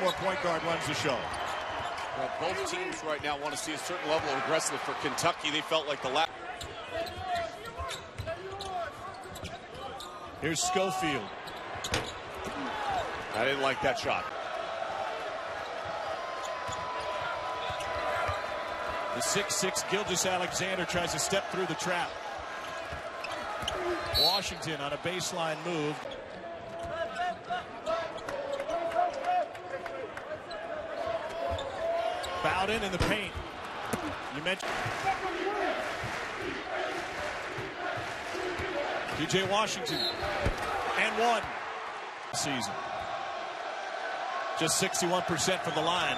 More point guard runs the show. Well, both teams right now want to see a certain level of aggressiveness. For Kentucky, they felt like the last. Here's Schofield. I didn't like that shot. The 6'6" Gilgeous-Alexander tries to step through the trap. Washington on a baseline move. Bowden in the paint. You mentioned P.J. Washington and one season. Just 61% from the line.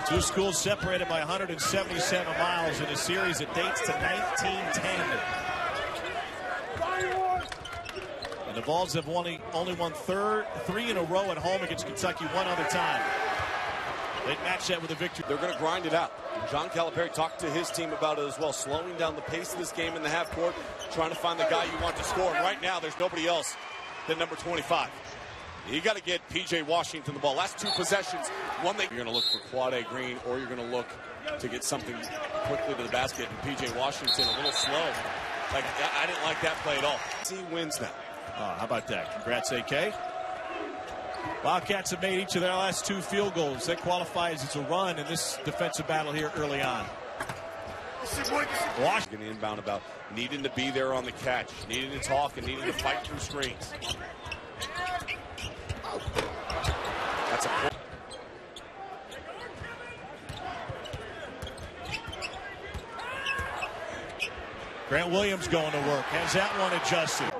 Two schools separated by 177 miles in a series that dates to 1910. And the Vols have only won three in a row at home against Kentucky one other time. They'd match that with a victory. They're going to grind it out. John Calipari talked to his team about it as well, slowing down the pace of this game in the half court, trying to find the guy you want to score. And right now, there's nobody else than number 25. You got to get P.J. Washington the ball. Last two possessions, one you're going to look for Quade Green, or you're going to look to get something quickly to the basket. And P.J. Washington a little slow. Like, I didn't like that play at all. He wins now. How about that? Congrats, AK. Wildcats have made each of their last two field goals. That qualifies as a run in this defensive battle here early on. Washington inbound about needing to be there on the catch, needing to talk, and needing to fight through screens. That's a point. Grant Williams going to work. Has that one adjusted.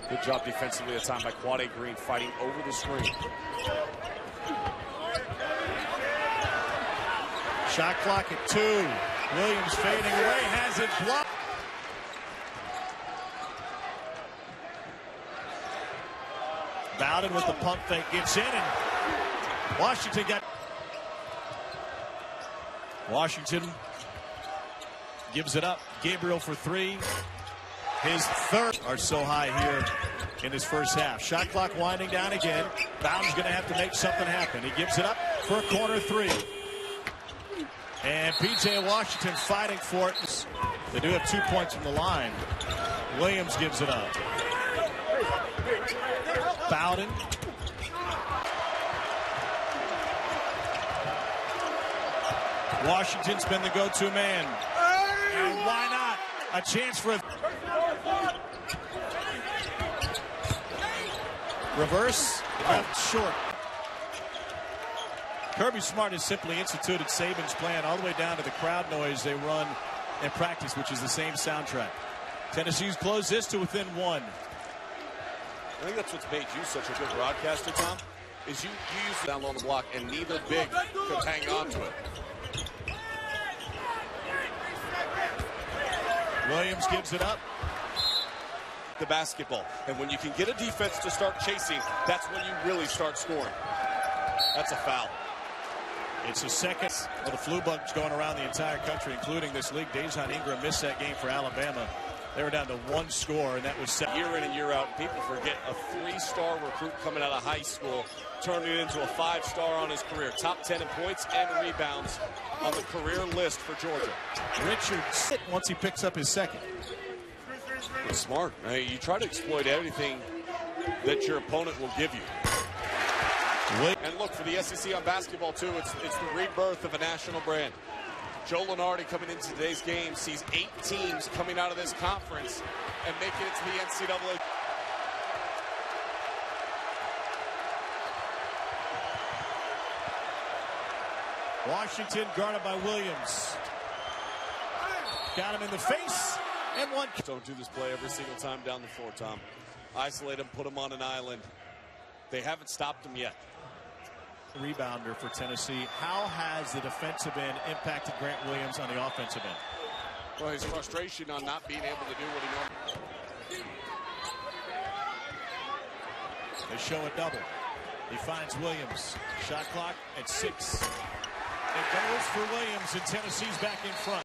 Good job defensively at the time by Quade Green, fighting over the screen. Shot clock at 2. Williams fading away, has it blocked. Bowden with the pump fake gets in, and Washington gives it up. Gabriel for 3. His third are so high here in his first half. Shot clock winding down again. Bowden's going to have to make something happen. He gives it up for a corner 3. And P.J. Washington fighting for it. They do have 2 points from the line. Williams gives it up. Bowden. Washington's been the go-to man. And why not? A chance for a reverse. Left short. Kirby Smart has simply instituted Saban's plan all the way down to the crowd noise they run in practice, which is the same soundtrack. Tennessee's closed this to within 1. I think that's what's made you such a good broadcaster, Tom, is you use down on the block, and neither big could hang on to it. Williams gives it up. The basketball. And when you can get a defense to start chasing, that's when you really start scoring. That's a foul. It's the second. Well, the flu bug's going around the entire country, including this league. Dejon Ingram missed that game for Alabama. They were down to 1 score, and that was set. Year in and year out, people forget a 3-star recruit coming out of high school turned it into a 5-star on his career. Top 10 in points and rebounds on the career list for Georgia. Richards, once he picks up his second. It's smart. You try to exploit everything that your opponent will give you. And look, for the SEC on basketball, too, it's the rebirth of a national brand. Joe Lunardi coming into today's game sees 8 teams coming out of this conference and making it to the NCAA. Washington guarded by Williams. Got him in the face, and one. Don't do this play every single time down the floor, Tom. Isolate him, put him on an island. They haven't stopped him yet. Rebounder for Tennessee. How has the defensive end impacted Grant Williams on the offensive end? Well, his frustration on not being able to do what he normally. They show a double. He finds Williams. Shot clock at 6. It goes for Williams, and Tennessee's back in front.